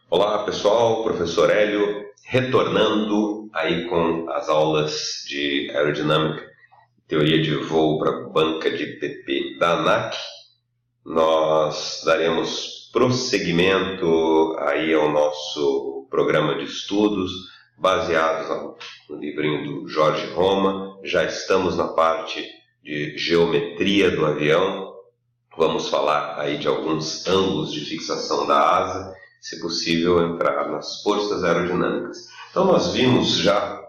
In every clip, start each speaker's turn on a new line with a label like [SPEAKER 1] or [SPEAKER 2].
[SPEAKER 1] Olá pessoal, professor Hélio, retornando aí com as aulas de aerodinâmica, teoria de voo para a banca de PP da ANAC. Nós daremos prosseguimento aí ao nosso programa de estudos baseados no livrinho do Jorge Roma. Já estamos na parte de geometria do avião. Vamos falar aí de alguns ângulos de fixação da asa, se possível entrar nas forças aerodinâmicas. Então nós vimos já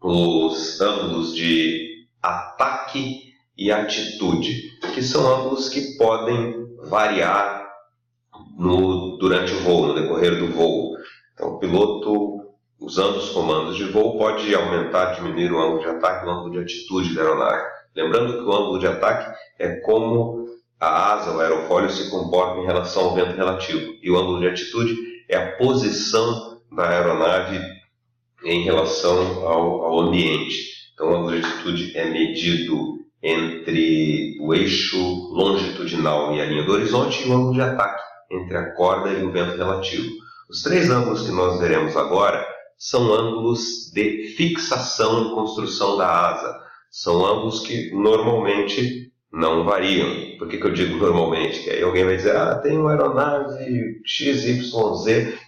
[SPEAKER 1] os ângulos de ataque e atitude, que são ângulos que podem variar durante o voo, no decorrer do voo. Então o piloto, usando os comandos de voo, pode aumentar, diminuir o ângulo de ataque e o ângulo de atitude da aeronave. Lembrando que o ângulo de ataque é como a asa, o aerofólio, se comporta em relação ao vento relativo. E o ângulo de atitude é a posição da aeronave em relação ao ambiente. Então, o ângulo de atitude é medido entre o eixo longitudinal e a linha do horizonte, e o ângulo de ataque entre a corda e o vento relativo. Os três ângulos que nós veremos agora são ângulos de fixação e construção da asa. São ângulos que normalmente não variam. Por que eu digo normalmente? Que aí alguém vai dizer, tem uma aeronave XYZ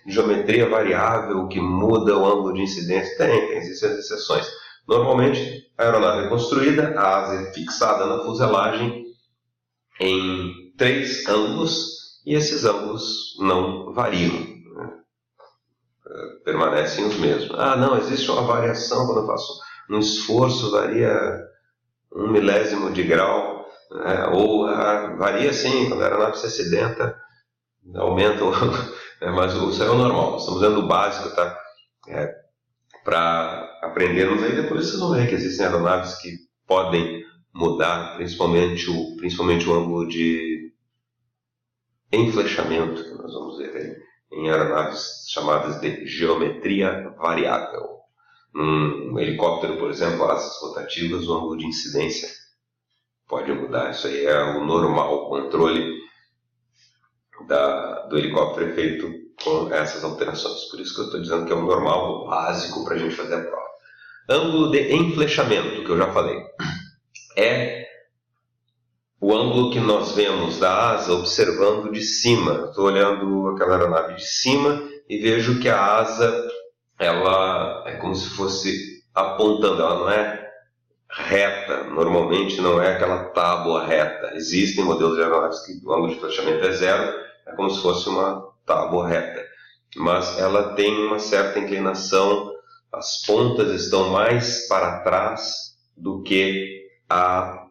[SPEAKER 1] de geometria variável que muda o ângulo de incidência. Tem existem exceções. Normalmente, a aeronave é construída, a asa é fixada na fuselagem em três ângulos, e esses ângulos não variam, né? Permanecem os mesmos. Não, existe uma variação quando eu faço um esforço, varia 1 milésimo de grau. Ou varia sim, quando a aeronave se acidenta, aumenta o ângulo, mas isso é o normal. Nós estamos vendo o básico, tá? Para aprendermos aí, depois vocês vão ver que existem aeronaves que podem mudar, principalmente o ângulo de enflechamento, que nós vamos ver aí, em aeronaves chamadas de geometria variável. Num helicóptero, por exemplo, asas rotativas, o ângulo de incidência pode mudar. Isso aí é o normal, o controle do helicóptero é feito com essas alterações. Por isso que eu estou dizendo que é o normal, o básico para a gente fazer a prova. Ângulo de enflechamento, que eu já falei, é o ângulo que nós vemos da asa observando de cima. Estou olhando aquela aeronave de cima e vejo que a asa ela é como se fosse apontando, ela não é reta, normalmente não é aquela tábua reta. Existem modelos de aeronaves que o ângulo de flechamento é zero, é como se fosse uma tábua reta, mas ela tem uma certa inclinação, as pontas estão mais para trás do que a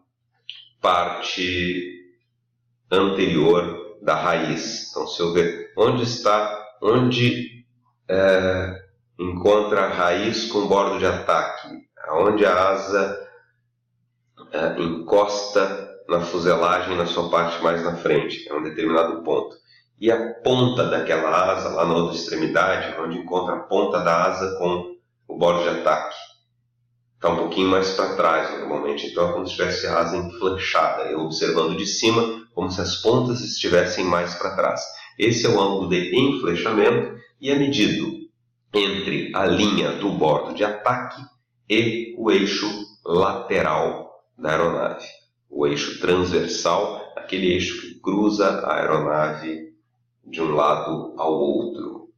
[SPEAKER 1] parte anterior da raiz. Então, se eu ver onde encontra a raiz com bordo de ataque, onde a asa encosta na fuselagem na sua parte mais na frente, é um determinado ponto. E a ponta daquela asa, lá na outra extremidade, onde encontra a ponta da asa com o bordo de ataque, está um pouquinho mais para trás normalmente. Então é como se tivesse a asa enflechada, eu observando de cima, como se as pontas estivessem mais para trás. Esse é o ângulo de enflechamento e é medido entre a linha do bordo de ataque e o eixo lateral da aeronave. O eixo transversal, aquele eixo que cruza a aeronave de um lado ao outro.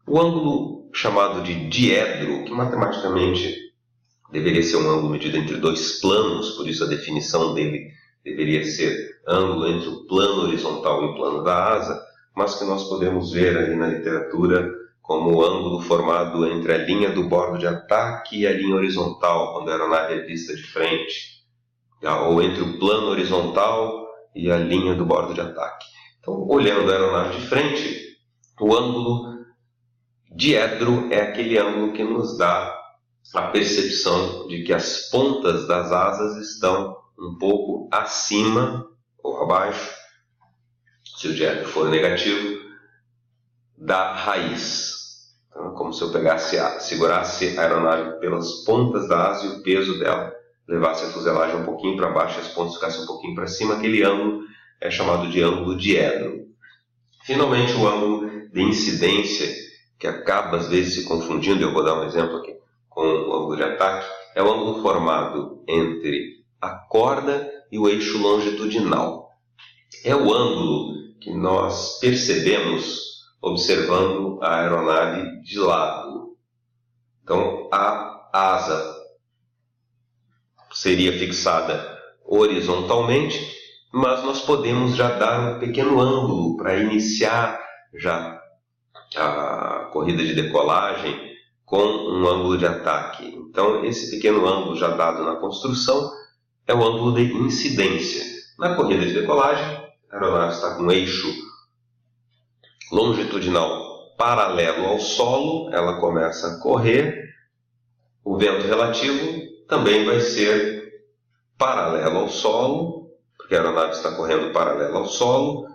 [SPEAKER 1] O ângulo chamado de diedro, que matematicamente deveria ser um ângulo medido entre dois planos, por isso a definição dele deveria ser ângulo entre o plano horizontal e o plano da asa, mas que nós podemos ver ali na literatura como o ângulo formado entre a linha do bordo de ataque e a linha horizontal, quando a aeronave é vista de frente, ou entre o plano horizontal e a linha do bordo de ataque. Então, olhando a aeronave de frente, o ângulo diedro é aquele ângulo que nos dá a percepção de que as pontas das asas estão um pouco acima ou abaixo, se o diedro for negativo, da raiz. Então, é como se eu segurasse a aeronave pelas pontas da asa e o peso dela levasse a fuselagem um pouquinho para baixo e as pontas ficassem um pouquinho para cima. Aquele ângulo é chamado de ângulo diedro. Finalmente, o ângulo de incidência, que acaba às vezes se confundindo, eu vou dar um exemplo aqui, com o ângulo de ataque, é o ângulo formado entre a corda e o eixo longitudinal. É o ângulo que nós percebemos observando a aeronave de lado. Então, a asa seria fixada horizontalmente, mas nós podemos já dar um pequeno ângulo para iniciar já a corrida de decolagem com um ângulo de ataque. Então, esse pequeno ângulo já dado na construção é o ângulo de incidência. Na corrida de decolagem, a aeronave está com um eixo longitudinal paralelo ao solo, ela começa a correr, o vento relativo também vai ser paralelo ao solo, porque a aeronave está correndo paralelo ao solo,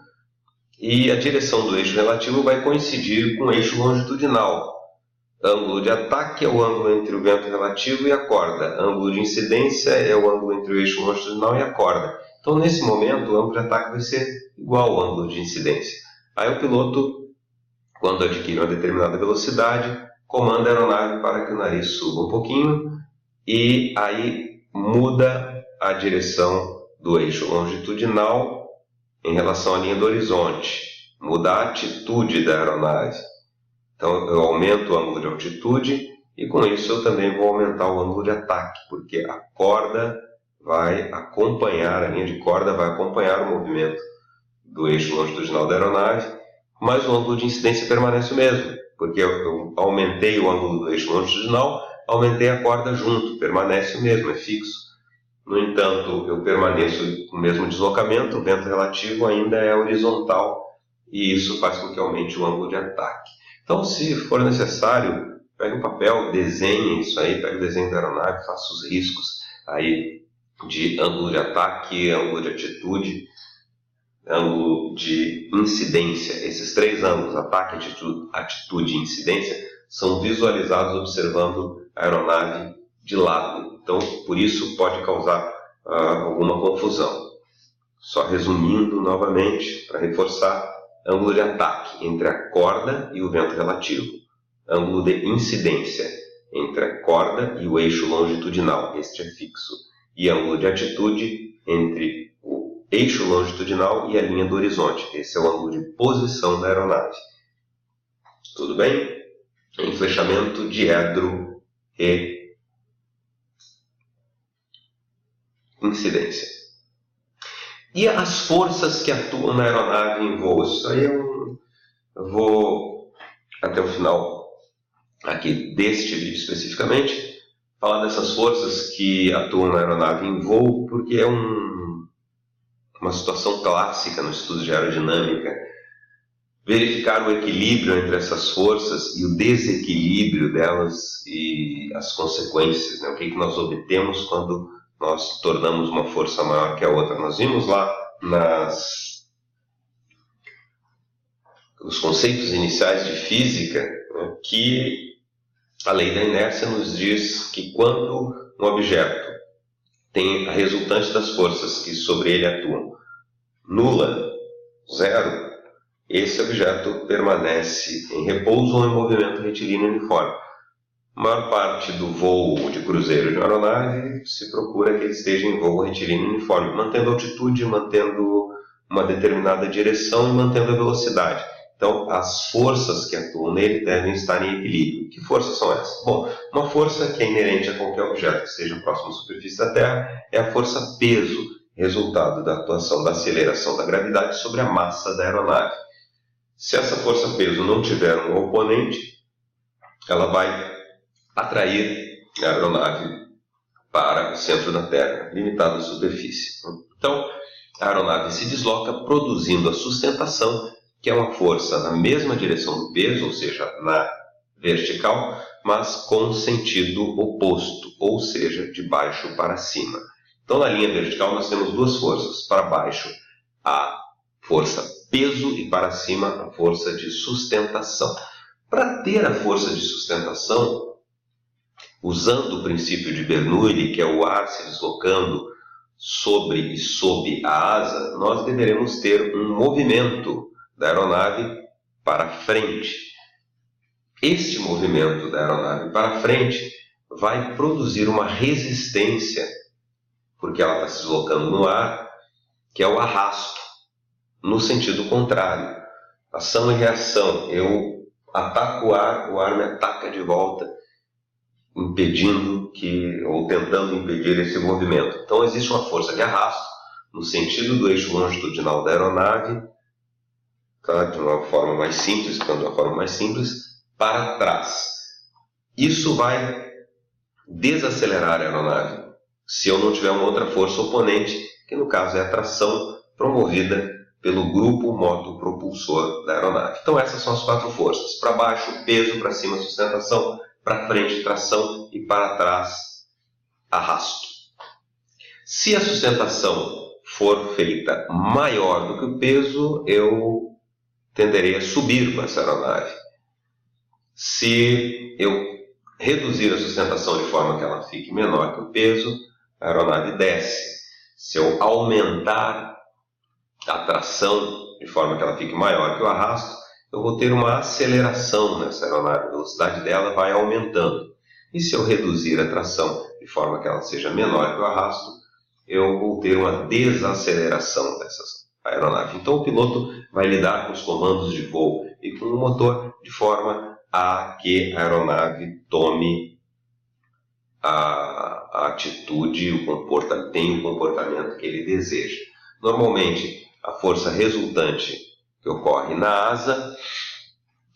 [SPEAKER 1] e a direção do eixo relativo vai coincidir com o eixo longitudinal. Ângulo de ataque é o ângulo entre o vento relativo e a corda. Ângulo de incidência é o ângulo entre o eixo longitudinal e a corda. Então, nesse momento, o ângulo de ataque vai ser igual ao ângulo de incidência. Aí o piloto, quando adquire uma determinada velocidade, comanda a aeronave para que o nariz suba um pouquinho e aí muda a direção do eixo longitudinal em relação à linha do horizonte. Muda a atitude da aeronave. Então, eu aumento o ângulo de altitude e, com isso, eu também vou aumentar o ângulo de ataque, porque a corda vai acompanhar, a linha de corda vai acompanhar o movimento do eixo longitudinal da aeronave, mas o ângulo de incidência permanece o mesmo, porque eu aumentei o ângulo do eixo longitudinal, aumentei a corda junto, permanece o mesmo, é fixo. No entanto, eu permaneço com o mesmo deslocamento, o vento relativo ainda é horizontal, e isso faz com que aumente o ângulo de ataque. Então, se for necessário, pegue um papel, desenhe isso aí, pegue o desenho da aeronave, faça os riscos aí de ângulo de ataque, ângulo de atitude, ângulo de incidência. Esses três ângulos, ataque, atitude e incidência, são visualizados observando a aeronave de lado. Então, por isso pode causar alguma confusão. Só resumindo novamente, para reforçar, ângulo de ataque entre a corda e o vento relativo. Ângulo de incidência entre a corda e o eixo longitudinal. Este é fixo. E ângulo de atitude entre o eixo longitudinal e a linha do horizonte. Esse é o ângulo de posição da aeronave. Tudo bem? Enflechamento, diedro e incidência. E as forças que atuam na aeronave em voo? Isso aí eu vou, até o final aqui deste vídeo especificamente, falar dessas forças que atuam na aeronave em voo, porque é uma situação clássica no estudo de aerodinâmica. Verificar o equilíbrio entre essas forças e o desequilíbrio delas e as consequências, né? O que nós obtemos quando nós tornamos uma força maior que a outra. Nós vimos lá nos conceitos iniciais de física, né, que a lei da inércia nos diz que quando um objeto tem a resultante das forças que sobre ele atuam nula, zero, esse objeto permanece em repouso ou em movimento retilíneo uniforme. A maior parte do voo de cruzeiro de uma aeronave se procura que ele esteja em voo retilíneo uniforme, mantendo altitude, mantendo uma determinada direção e mantendo a velocidade. Então, as forças que atuam nele devem estar em equilíbrio. Que forças são essas? Bom, uma força que é inerente a qualquer objeto que esteja próximo à superfície da Terra é a força peso, resultado da atuação da aceleração da gravidade sobre a massa da aeronave. Se essa força peso não tiver um oponente, ela vai atrair a aeronave para o centro da Terra, limitada à superfície. Então, a aeronave se desloca produzindo a sustentação, que é uma força na mesma direção do peso, ou seja, na vertical, mas com sentido oposto, ou seja, de baixo para cima. Então, na linha vertical, nós temos duas forças. Para baixo, a força peso e para cima, a força de sustentação. Para ter a força de sustentação, usando o princípio de Bernoulli, que é o ar se deslocando sobre e sob a asa, nós deveremos ter um movimento da aeronave para frente. Este movimento da aeronave para frente vai produzir uma resistência, porque ela está se deslocando no ar, que é o arrasto, no sentido contrário. Ação e reação. Eu ataco o ar me ataca de volta, impedindo ou tentando impedir esse movimento. Então existe uma força de arrasto no sentido do eixo longitudinal da aeronave, tá? De uma forma mais simples, para trás. Isso vai desacelerar a aeronave, se eu não tiver uma outra força oponente, que no caso é a tração promovida pelo grupo motopropulsor da aeronave. Então essas são as 4 forças: para baixo, peso; para cima, sustentação; para frente, tração; e para trás, arrasto. Se a sustentação for feita maior do que o peso, eu tenderei a subir com essa aeronave. Se eu reduzir a sustentação de forma que ela fique menor que o peso, a aeronave desce. Se eu aumentar a tração de forma que ela fique maior que o arrasto, eu vou ter uma aceleração nessa aeronave, a velocidade dela vai aumentando. E se eu reduzir a tração de forma que ela seja menor que o arrasto, eu vou ter uma desaceleração dessa aeronave. Então o piloto vai lidar com os comandos de voo e com o motor de forma a que a aeronave tome a atitude, tenha o comportamento que ele deseja. Normalmente, a força resultante que ocorre na asa,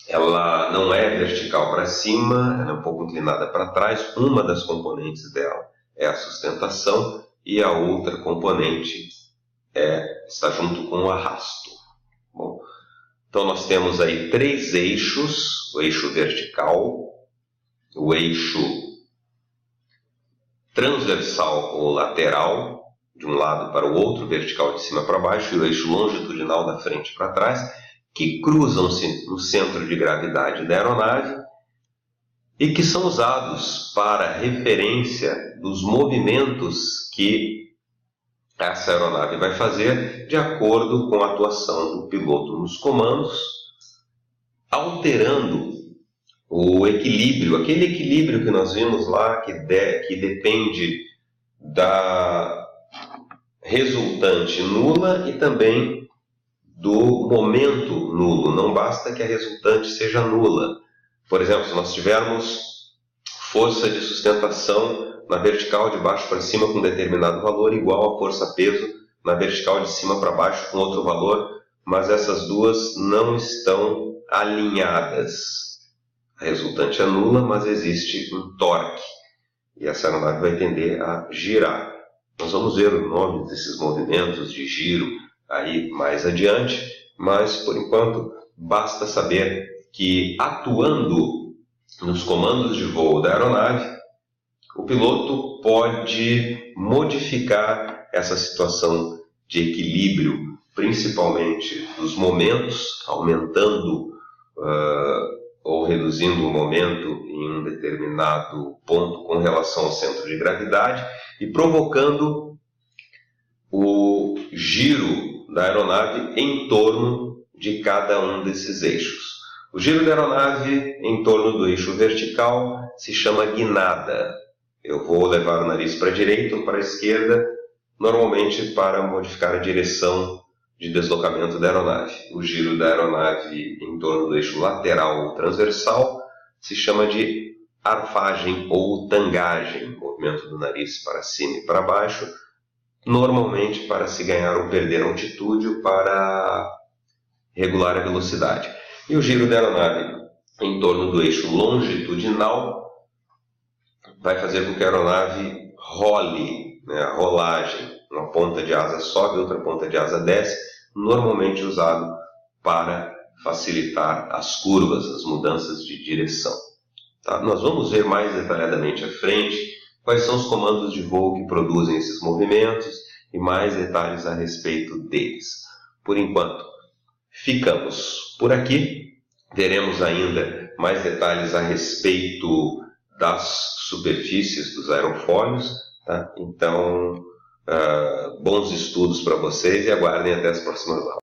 [SPEAKER 1] ela não é vertical para cima, ela é um pouco inclinada para trás. Uma das componentes dela é a sustentação e a outra componente está junto com o arrasto. Bom, então nós temos aí 3 eixos: o eixo vertical, o eixo transversal ou lateral, de um lado para o outro, vertical de cima para baixo, e o eixo longitudinal da frente para trás, que cruzam-se no centro de gravidade da aeronave e que são usados para referência dos movimentos que essa aeronave vai fazer de acordo com a atuação do piloto nos comandos, alterando o equilíbrio, aquele equilíbrio que nós vimos lá, que depende da resultante nula e também do momento nulo. Não basta que a resultante seja nula. Por exemplo, se nós tivermos força de sustentação na vertical de baixo para cima com determinado valor igual a força-peso na vertical de cima para baixo com outro valor, mas essas duas não estão alinhadas. A resultante é nula, mas existe um torque e essa aeronave vai tender a girar. Nós vamos ver o nome desses movimentos de giro aí mais adiante, mas por enquanto basta saber que, atuando nos comandos de voo da aeronave, o piloto pode modificar essa situação de equilíbrio, principalmente dos momentos, aumentando ou reduzindo o momento em um determinado ponto com relação ao centro de gravidade e provocando o giro da aeronave em torno de cada um desses eixos. O giro da aeronave em torno do eixo vertical se chama guinada. Eu vou levar o nariz para a direita ou para a esquerda, normalmente para modificar a direção de deslocamento da aeronave. O giro da aeronave em torno do eixo lateral ou transversal se chama de arfagem ou tangagem, movimento do nariz para cima e para baixo, normalmente para se ganhar ou perder altitude ou para regular a velocidade. E o giro da aeronave em torno do eixo longitudinal vai fazer com que a aeronave role, a rolagem. Uma ponta de asa sobe, outra ponta de asa desce, normalmente usado para facilitar as curvas, as mudanças de direção. Tá? Nós vamos ver mais detalhadamente à frente quais são os comandos de voo que produzem esses movimentos e mais detalhes a respeito deles. Por enquanto, ficamos por aqui. Veremos ainda mais detalhes a respeito das superfícies dos aerofólios. Tá? Então, bons estudos para vocês e aguardem até as próximas aulas.